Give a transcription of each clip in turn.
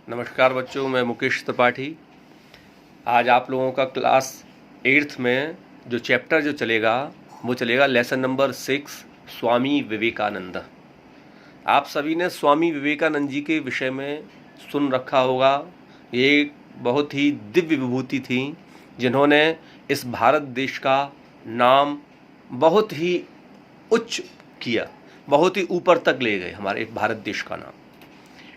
नमस्कार बच्चों, मैं मुकेश त्रिपाठी। आज आप लोगों का क्लास 8th में जो चैप्टर जो चलेगा वो चलेगा लेसन नंबर 6, स्वामी विवेकानंद। आप सभी ने स्वामी विवेकानंद जी के विषय में सुन रखा होगा। ये एक बहुत ही दिव्य विभूति थी जिन्होंने इस भारत देश का नाम बहुत ही उच्च किया, बहुत ही ऊपर तक ले गए हमारे भारत देश का नाम।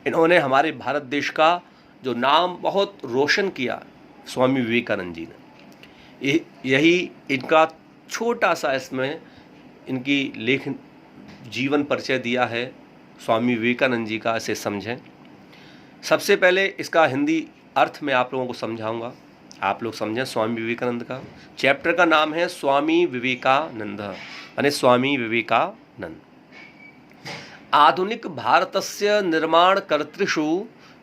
इन्होंने हमारे भारत देश का जो नाम बहुत रोशन किया, स्वामी विवेकानंद जी ने। यही इनका छोटा सा इसमें इनकी लेख जीवन परिचय दिया है स्वामी विवेकानंद जी का। इसे समझें। सबसे पहले इसका हिंदी अर्थ मैं आप लोगों को समझाऊंगा, आप लोग समझें। स्वामी विवेकानंद का चैप्टर का नाम है स्वामी विवेकानंद, यानी स्वामी विवेकानंद। आधुनिक भारतस्य निर्माणकर्तृषु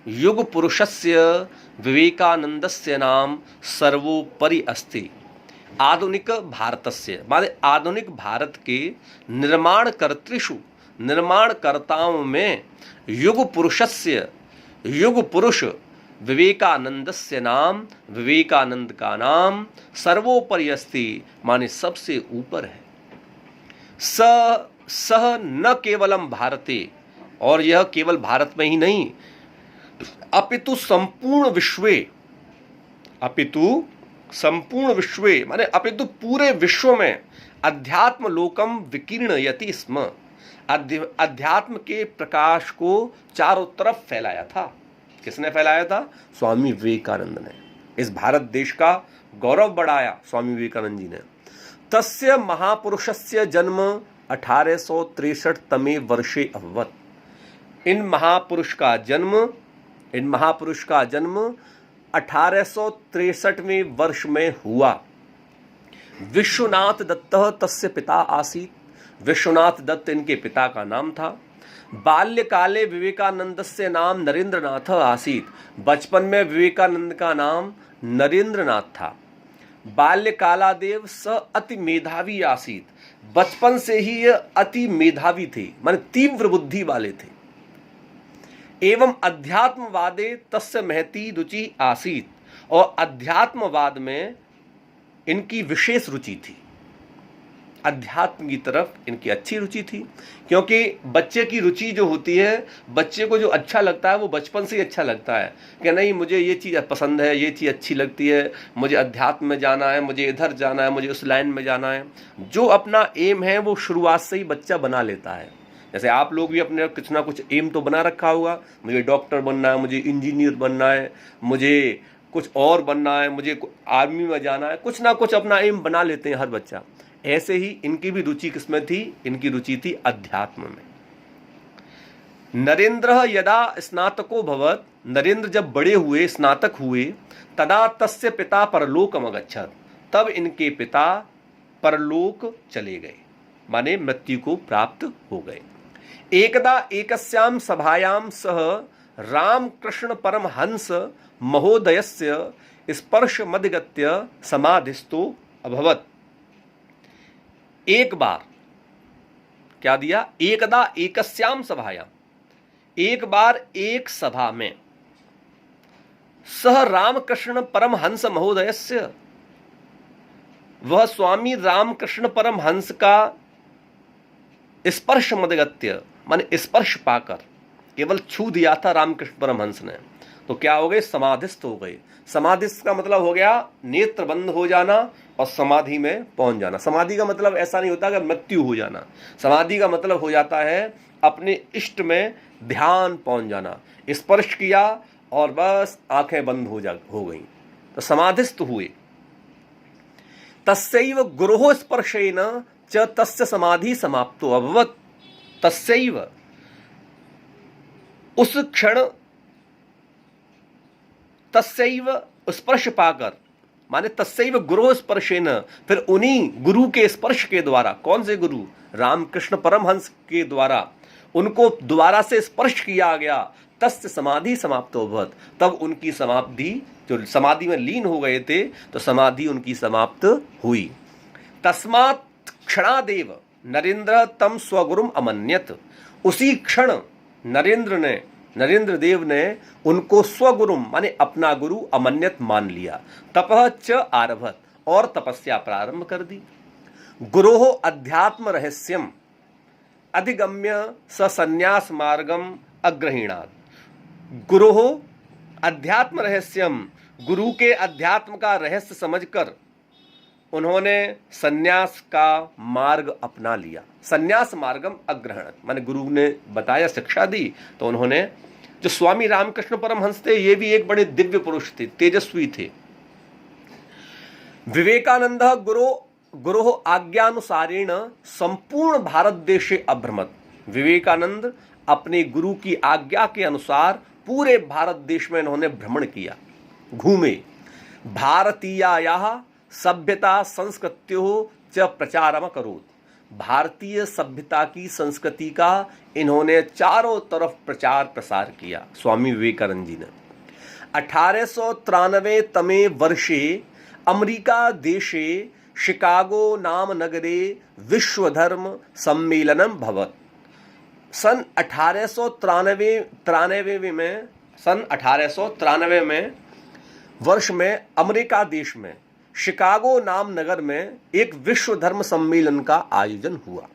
युगपुरुषस्य विवेकानंदस्य नाम सर्वोपरि अस्ति। आधुनिक भारतस्य माने आधुनिक भारत के निर्माणकर्तृषु, निर्माणकर्ताओं में युगपुरुषस्य, युगपुरुष विवेकानंदस्य नाम, विवेकानंद का नाम सर्वोपरि अस्ति, माने सबसे ऊपर है। सह न केवलम भारते, और यह केवल भारत में ही नहीं, अपितु संपूर्ण विश्वे, अपितु संपूर्ण विश्वे माने अपितु पूरे विश्व में अध्यात्म लोकम विकीर्णयति स्म। अध्यात्म के प्रकाश को चारों तरफ फैलाया था। किसने फैलाया था? स्वामी विवेकानंद ने। इस भारत देश का गौरव बढ़ाया स्वामी विवेकानंद जी ने। तस्य महापुरुषस्य जन्म 1863 तमे वर्षे अभवत्। इन महापुरुष का जन्म 1863वें वर्ष में हुआ। विश्वनाथ दत्त तस्य पिता आसीत्। विश्वनाथ दत्त इनके पिता का नाम था। बाल्यकाले विवेकानंदस्य नाम नरेंद्रनाथ आसीत्। बचपन में विवेकानंद का नाम नरेंद्रनाथ था। बाल्यकालादेव स अति मेधावी आसीत्। बचपन से ही यह अति मेधावी थे, माने तीव्र बुद्धि वाले थे। एवं अध्यात्मवादे तस्य महती रुचि आसीत्। और अध्यात्मवाद में इनकी विशेष रुचि थी। अध्यात्म की तरफ इनकी अच्छी रुचि थी, क्योंकि बच्चे की रुचि जो होती है, बच्चे को जो अच्छा लगता है वो बचपन से ही अच्छा लगता है कि नहीं, मुझे ये चीज़ पसंद है, ये चीज़ अच्छी लगती है, मुझे अध्यात्म में जाना है, मुझे इधर जाना है, मुझे उस लाइन में जाना है। जो अपना एम है वो शुरुआत से ही बच्चा बना लेता है। जैसे आप लोग भी अपने कुछ ना कुछ एम तो बना रखा होगा, मुझे डॉक्टर बनना है, मुझे इंजीनियर बनना है, मुझे कुछ और बनना है, मुझे आर्मी में जाना है, कुछ ना कुछ अपना एम बना लेते हैं हर बच्चा। ऐसे ही इनकी भी रुचि किसमें थी? इनकी रुचि थी अध्यात्म में। नरेंद्र यदा स्नातको भवत्। नरेंद्र जब बड़े हुए, स्नातक हुए, तदा तस्य पिता परलोकम अगच्छत्। तब इनके पिता परलोक चले गए, माने मृत्यु को प्राप्त हो गए। एकदा एकस्याम सभायाम सह रामकृष्ण परमहंस महोदयस्य स्पर्श मधिगत्य समाधिस्थो अभवत्। एक बार क्या दिया? एकदा एकस्याम सभायाम, एक बार एक सभा में, सह रामकृष्ण परमहंस महोदयस्य, वह स्वामी रामकृष्ण परमहंस का स्पर्श मदगत्य, माने स्पर्श पाकर, केवल छू दिया था रामकृष्ण परमहंस ने, तो क्या हो गए? समाधिस्थ हो गए। समाधिस्थ का मतलब हो गया नेत्र बंद हो जाना और समाधि में पहुंच जाना। समाधि का मतलब ऐसा नहीं होता कि मृत्यु हो जाना। समाधि का मतलब हो जाता है अपने इष्ट में ध्यान पहुंच जाना। स्पर्श किया और बस आंखें बंद हो गई, तो समाधिस्थ हुए। तस्यैव गुरोः स्पर्शेन च तस्य समाधि समाप्तो अभवत्। तस्यैव, उस क्षण, तस्यैव स्पर्श पाकर, माने तस्यैव गुरु स्पर्शेन, फिर उन्हीं गुरु के स्पर्श के द्वारा। कौन से गुरु? रामकृष्ण परमहंस के द्वारा उनको दोबारा से स्पर्श किया गया। तस्य समाधि समाप्त अभवत्। तब उनकी समाधि, जो समाधि में लीन हो गए थे, तो समाधि उनकी समाप्त हुई। तस्मात् क्षणादेव नरेंद्र तम स्वगुरुम अमन्यत। उसी क्षण नरेंद्र ने नरेंद्र देव ने उनको स्वगुरुम माने अपना गुरु अमन्यत मान लिया। तपः च आरभत, और तपस्या प्रारंभ कर दी। गुरोः अध्यात्म रहस्यम अधिगम्य स संन्यास मार्गम अग्रहीणात्। गुरोः अध्यात्म रहस्यम, गुरु के अध्यात्म का रहस्य समझकर उन्होंने सन्यास का मार्ग अपना लिया। सन्यास मार्गम अग्रहण माने गुरु ने बताया, शिक्षा दी, तो उन्होंने, जो स्वामी रामकृष्ण परमहंस थे, ये भी एक बड़े दिव्य पुरुष थे, तेजस्वी थे। विवेकानंद गुरो आज्ञानुसारेण संपूर्ण भारत देशे अभ्रमत। विवेकानंद अपने गुरु की आज्ञा के अनुसार पूरे भारत देश में इन्होंने भ्रमण किया, घूमे। भारतीयायाः सभ्यता संस्कृत्योः च प्रचारम करोत्। भारतीय सभ्यता की संस्कृति का इन्होंने चारों तरफ प्रचार प्रसार किया, स्वामी विवेकानंद जी ने। 1893 तमे वर्षे अमेरिका देशे शिकागो नाम नगरे विश्वधर्म सम्मेलनम भवत्। सन 1893 में वर्ष में अमेरिका देश में शिकागो नाम नगर में एक विश्व धर्म सम्मेलन का आयोजन हुआ।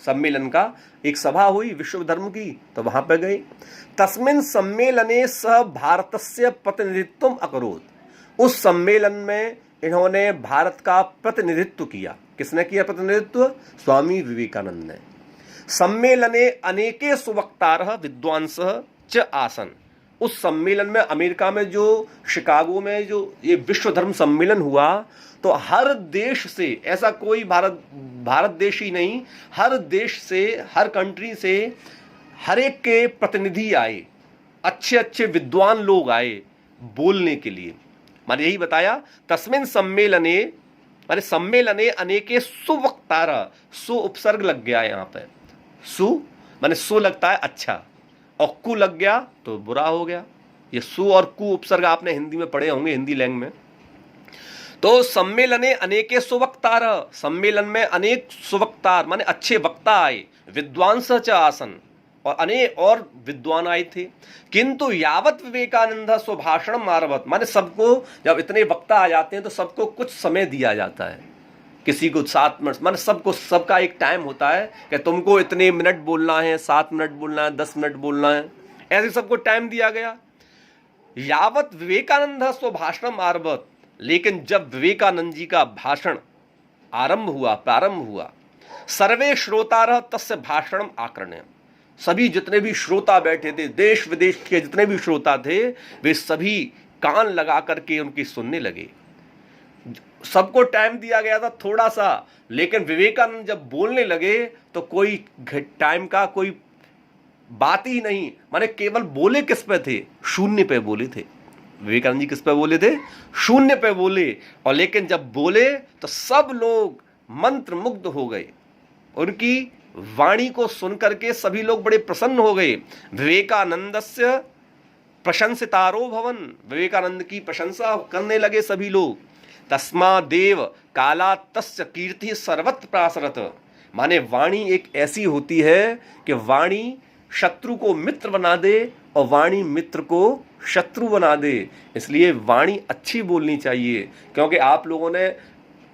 सम्मेलन का एक सभा हुई विश्व धर्म की, तो वहां पर गए। तस्मिन् सम्मेलने सह भारतस्य प्रतिनिधित्वम अकरोत्। उस सम्मेलन में इन्होंने भारत का प्रतिनिधित्व किया। किसने किया प्रतिनिधित्व? स्वामी विवेकानंद ने। सम्मेलने अनेके सुवक्तारः विद्वांसः च आसन। उस सम्मेलन में, अमेरिका में जो शिकागो में जो ये विश्व धर्म सम्मेलन हुआ, तो हर देश से, ऐसा कोई भारत देश ही नहीं, हर देश से, हर कंट्री से हर एक के प्रतिनिधि आए, अच्छे अच्छे विद्वान लोग आए बोलने के लिए। मैंने यही बताया, तस्मिन् सम्मेलने माने सम्मेलने अनेके सुवक्तारः, सु उपसर्ग लग गया यहाँ पे। सु माने सु लगता है अच्छा, और कु लग गया तो बुरा हो गया। ये सु और कु उपसर्ग आपने हिंदी में पढ़े होंगे, हिंदी लैंग्वेज में। तो सम्मेलने अनेके सुवक्तार, सम्मेलन में अनेक सुवक्तार माने अच्छे वक्ता आए, विद्वांस च आसन, और अनेक और विद्वान आए थे। किंतु यावत विवेकानंद स्वभाषण आरभत, माने सबको, जब इतने वक्ता आ जाते हैं तो सबको कुछ समय दिया जाता है। किसी को 7 मिनट, माने सबको, सबका एक टाइम होता है कि तुमको इतने मिनट बोलना है, 7 मिनट बोलना है, 10 मिनट बोलना है, ऐसे सबको टाइम दिया गया। यावत विवेकानंद स्वभाषण आरभत, लेकिन जब विवेकानंद जी का भाषण प्रारंभ हुआ, सर्वे श्रोतारः तस्य भाषणम आकर्ण्य। सभी जितने भी श्रोता बैठे थे, देश विदेश के जितने भी श्रोता थे, वे सभी कान लगा करके उनकी सुनने लगे। सबको टाइम दिया गया था थोड़ा सा, लेकिन विवेकानंद जब बोलने लगे तो कोई टाइम का कोई बात ही नहीं, माने केवल बोले किस पे थे? शून्य पे बोले थे। विवेकानंद जी किस पे बोले थे? शून्य पे बोले। और लेकिन जब बोले तो सब लोग मंत्र मुग्ध हो गए, उनकी वाणी को सुनकर के सभी लोग बड़े प्रसन्न हो गए। विवेकानंदस्य प्रशंसितारो भवन, विवेकानंद की प्रशंसा करने लगे सभी लोग। तस्मादेव काला तस्य कीर्ति सर्वत्र प्रासरत, माने वाणी एक ऐसी होती है कि वाणी शत्रु को मित्र बना दे और वाणी मित्र को शत्रु बना दे। इसलिए वाणी अच्छी बोलनी चाहिए, क्योंकि आप लोगों ने,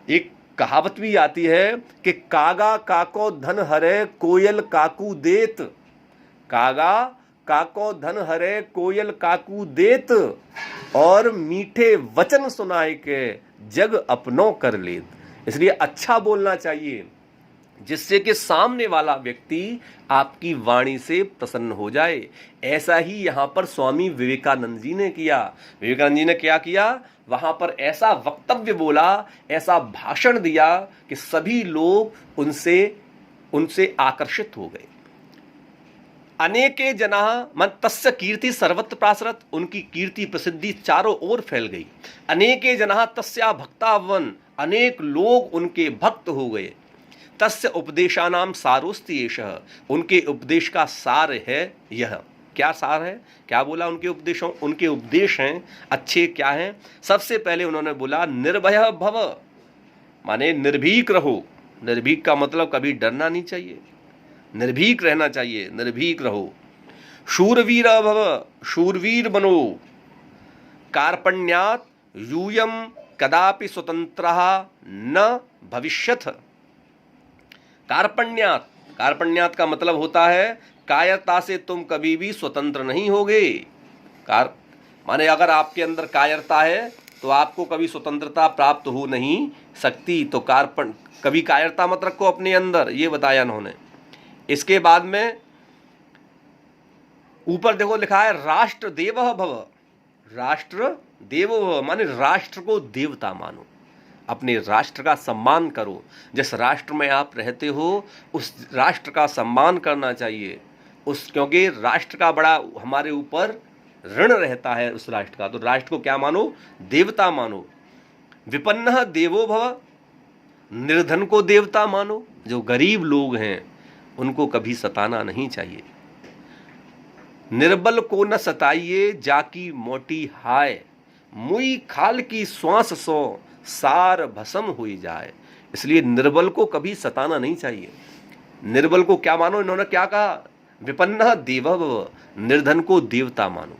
एक कहावत भी आती है कि कागा काको धन हरे कोयल काकू देत। कागा काको धन हरे कोयल काकू देत, और मीठे वचन सुनाए के जग अपनों कर लेत। इसलिए अच्छा बोलना चाहिए, जिससे कि सामने वाला व्यक्ति आपकी वाणी से प्रसन्न हो जाए। ऐसा ही यहाँ पर स्वामी विवेकानंद जी ने किया। विवेकानंद जी ने क्या किया? वहां पर ऐसा वक्तव्य बोला, ऐसा भाषण दिया कि सभी लोग उनसे आकर्षित हो गए। अनेके जना मन तस्य कीर्ति सर्वत्र प्रासरत, उनकी कीर्ति प्रसिद्धि चारों ओर फैल गई। अनेके जना तस्या भक्तावन, अनेक लोग उनके भक्त हो गए। तस्य उपदेशानाम सारोस्ति एषः, उनके उपदेश का सार है यह। क्या सार है? क्या बोला उनके उपदेशों? उनके उपदेश हैं अच्छे क्या हैं? सबसे पहले उन्होंने बोला निर्भय भव, माने निर्भीक रहो। निर्भीक का मतलब कभी डरना नहीं चाहिए, निर्भीक रहना चाहिए, निर्भीक रहो। शूरवीर भव, शूरवीर बनो, कार्पण्यात् यूयम कदापि स्वतंत्रः न भविष्यथ। कार्पण्यात्, कार्पण्यात् का मतलब होता है कायरता से तुम कभी भी स्वतंत्र नहीं होगे। माने अगर आपके अंदर कायरता है तो आपको कभी स्वतंत्रता प्राप्त हो नहीं सकती। तो कभी कायरता मत रखो अपने अंदर, ये बताया उन्होंने। इसके बाद में ऊपर देखो लिखा है राष्ट्र देवः भव, राष्ट्र देवो भव माने राष्ट्र को देवता मानो, अपने राष्ट्र का सम्मान करो। जिस राष्ट्र में आप रहते हो उस राष्ट्र का सम्मान करना चाहिए, क्योंकि राष्ट्र का बड़ा हमारे ऊपर ऋण रहता है उस राष्ट्र का। तो राष्ट्र को क्या मानो? देवता मानो। विपन्नः देवो भव, निर्धन को देवता मानो। जो गरीब लोग हैं उनको कभी सताना नहीं चाहिए। निर्बल को न सताइए जाकी मोटी हाय, मुई खाल की श्वास सो सार भस्म हुई जाए। इसलिए निर्बल को कभी सताना नहीं चाहिए। निर्बल को क्या मानो? इन्होंने क्या कहा? विपन्नः देवः भव, निर्धन को देवता मानो।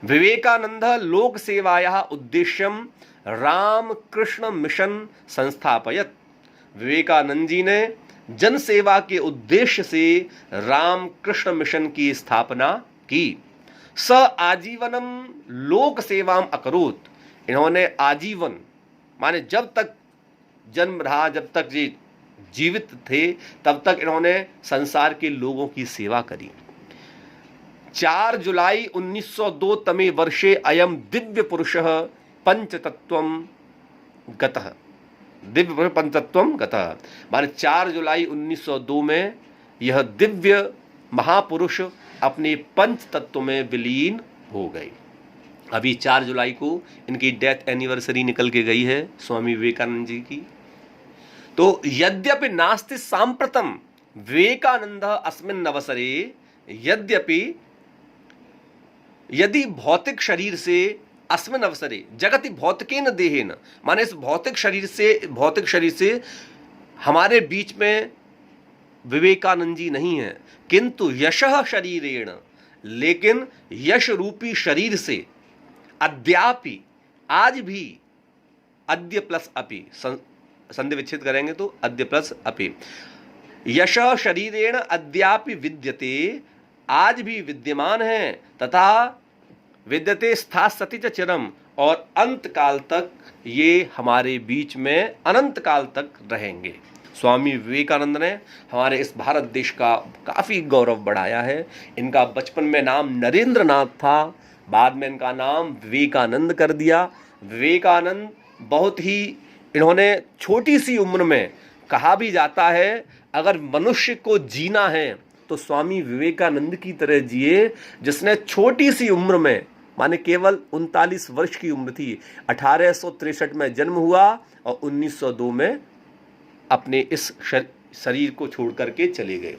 विवेकानंद लोक सेवायाः उद्देश्यम राम कृष्ण मिशन संस्थापयत। विवेकानंद जी ने जन सेवा के उद्देश्य से राम कृष्ण मिशन की स्थापना की। स आजीवनम लोक सेवाम अकरोत। इन्होंने आजीवन माने जब तक जन्म रहा, जब तक ये जीवित थे तब तक इन्होंने संसार के लोगों की सेवा करी। 4 जुलाई 1902 तमे वर्षे अयम दिव्य पुरुषः पंचतत्वम गतः। दिव्य पुरुष पंचतत्वम गतः माने 4 जुलाई 1902 में यह दिव्य महापुरुष अपने पंच तत्व में विलीन हो गए। अभी 4 जुलाई को इनकी डेथ एनिवर्सरी निकल के गई है स्वामी विवेकानंद जी की। तो यद्यपि नास्ति सांप्रतम विवेकानंद अस्मिन् अवसरे, यद्यपि यदि भौतिक शरीर से अस्मिन् अवसरे जगति भौतिकेन देहेन माने इस भौतिक शरीर से हमारे बीच में विवेकानंद जी नहीं है, किंतु यशः शरीरेण, लेकिन यश रूपी शरीर से अद्यापि, आज भी, अद्य प्लस अपि, संधि विच्छेद करेंगे तो अद्य प्लस अपि, यश शरीरेण अद्यापि विद्यते, आज भी विद्यमान है, तथा विद्यते स्थास्यति च चिरम, और अंत काल तक ये हमारे बीच में अनंत काल तक रहेंगे। स्वामी विवेकानंद ने हमारे इस भारत देश का काफ़ी गौरव बढ़ाया है। इनका बचपन में नाम नरेंद्र नाथ था, बाद में इनका नाम विवेकानंद कर दिया। विवेकानंद बहुत ही, इन्होंने छोटी सी उम्र में, कहा भी जाता है अगर मनुष्य को जीना है तो स्वामी विवेकानंद की तरह जिए, जिसने छोटी सी उम्र में, माने केवल 39 वर्ष की उम्र थी, 1863 में जन्म हुआ और 1902 में अपने इस शरीर को छोड़ करके चले गए।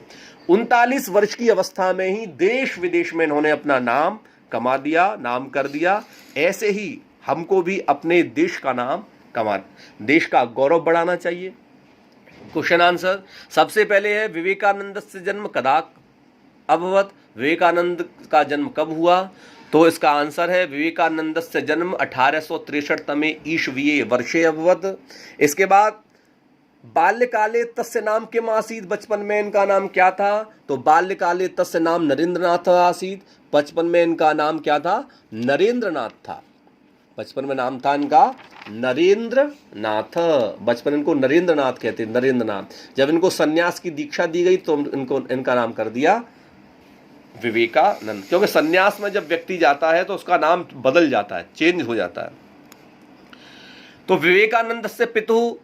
39 वर्ष की अवस्था में ही देश विदेश में इन्होंने अपना नाम कमा दिया, नाम कर दिया। ऐसे ही हमको भी अपने देश का नाम देश का गौरव बढ़ाना चाहिए। क्वेश्चन आंसर सबसे पहले है विवेकानंद से जन्म कदा अभवत, विवेकानंद का जन्म कब हुआ? तो इसका आंसर है विवेकानंद से जन्म 1863 तमे ईस्वीये वर्षे अभवत। इसके बाद बाल्यकाले तस्य नाम किम आसीत्, बचपन में इनका नाम क्या था? तो बाल्यकाले तस्य नाम नरेंद्रनाथ आसीत्, बचपन में इनका नाम क्या था? नरेंद्रनाथ था। बचपन में नाम था इनका नरेंद्रनाथ, बचपन इनको नरेंद्रनाथ कहते हैं, नरेंद्रनाथ। जब इनको सन्यास की दीक्षा दी गई तो इनका नाम कर दिया विवेकानंद, क्योंकि सन्यास में जब व्यक्ति जाता है तो उसका नाम बदल जाता है, चेंज हो जाता है। तो विवेकानंद से पितुः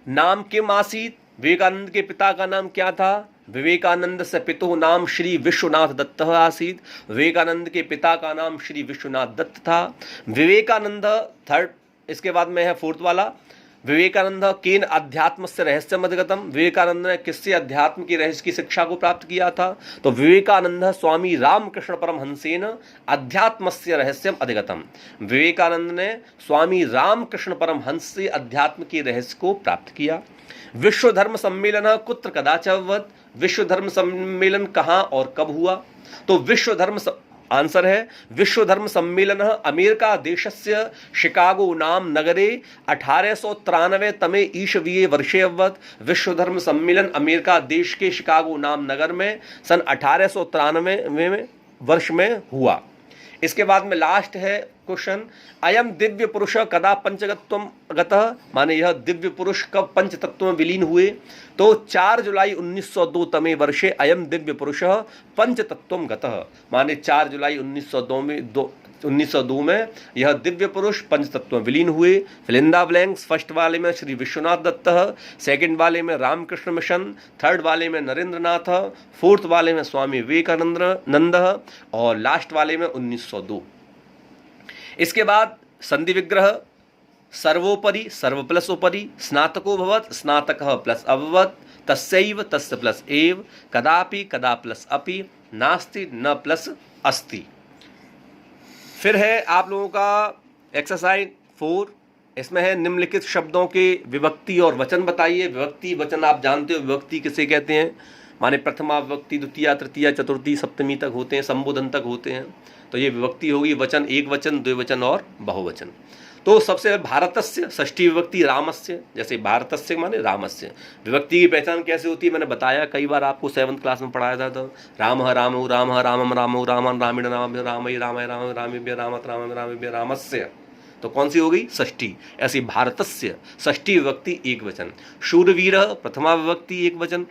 नाम किम आसीत्, विवेकानंद के पिता का नाम क्या था? विवेकानंद से पितुः नाम श्री विश्वनाथ दत्त आसीत्, विवेकानंद के पिता का नाम श्री विश्वनाथ दत्त था। विवेकानंद थर्ड, इसके बाद में है फोर्थ वाला, विवेकानंद केन अध्यात्म से रहस्यम अधिगतम, विवेकानंद ने किससे अध्यात्म की रहस्य की शिक्षा को प्राप्त किया था? तो विवेकानंद स्वामी रामकृष्ण परमहंसेन अध्यात्म से रहस्यम अधिगतम, विवेकानंद ने स्वामी रामकृष्ण परमहंस से अध्यात्म की रहस्य को प्राप्त किया। विश्व धर्म सम्मेलन कुत्र कदाच अभवत, विश्व धर्म सम्मेलन कहाँ और कब हुआ? तो आंसर है विश्व धर्म सम्मेलन अमेरिका देशस्य शिकागो नाम नगरे 1893 तमे ईशवीय वर्षे अवत। विश्व धर्म सम्मेलन अमेरिका देश के शिकागो नाम नगर में सन 1893 वर्ष में हुआ। इसके बाद में लास्ट है क्वेश्चन, अयम दिव्य पुरुष कदा पंचतत्वम गतः, माने यह दिव्य पुरुष कब पंच तत्व में विलीन हुए? तो 4 जुलाई 1902 तमे वर्षे अयम दिव्य पुरुष पंच तत्वम गतः, माने 4 जुलाई 1902 में यह दिव्य पुरुष पंच तत्व में विलीन हुए। फिलिंदा ब्लैंक्स, फर्स्ट वाले में श्री विश्वनाथ दत्त, सेकंड वाले में रामकृष्ण मिशन, थर्ड वाले में नरेंद्र नाथ, फोर्थ वाले में स्वामी विवेकानंद और लास्ट वाले में 1902। इसके बाद संधि विग्रह, सर्वोपरि सर्व प्लस उपरि, स्नातको भवत् स्नातकः प्लस अभवत्, तस्यैव तस्य प्लस एव, कदापि कदा प्लस अपि, नास्ति न प्लस अस्ति। फिर है आप लोगों का एक्सरसाइज 4, इसमें है निम्नलिखित शब्दों के विभक्ति और वचन बताइए। विभक्ति वचन आप जानते हो, विभक्ति किसे कहते हैं? माने प्रथमा विभक्ति, द्वितीया, तृतीया, चतुर्थी, सप्तमी तक होते हैं, संबोधन तक होते हैं। तो ये विभक्ति होगी। वचन एक वचन, द्विवचन और बहुवचन। तो सबसे भारतस्य षष्ठी विभक्ति रामस्य, जैसे भारतस्य माने रामस्य। विभक्ति की पहचान कैसे होती है मैंने बताया कई बार, आपको 7th क्लास में पढ़ाया था। तो रामः रामौ रामः रामम रामौ रामन रामेण राम रामय रामाय राम रामेभ्य रामत राम रामेभ्य रामस्य। तो कौन सी होगी? षष्ठी। ऐसी भारतस्य षष्ठी विभक्ति एक वचन। शूरवीर प्रथमा विभक्ति एक वचन।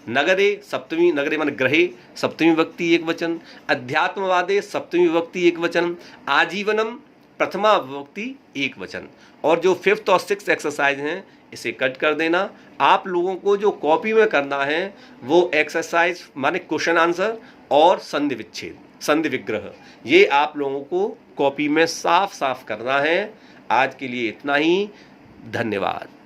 नगरे सप्तमी, नगरे माने ग्रहे सप्तमी विभक्ति एक वचन। अध्यात्मवादे सप्तमी विभक्ति एक वचन। आजीवनम प्रथमा विभक्ति एक वचन। और जो 5th और 6th एक्सरसाइज हैं इसे कट कर देना। आप लोगों को जो कॉपी में करना है वो एक्सरसाइज माने क्वेश्चन आंसर और संधि विच्छेद, संधि विग्रह, ये आप लोगों को कॉपी में साफ साफ करना है। आज के लिए इतना ही, धन्यवाद।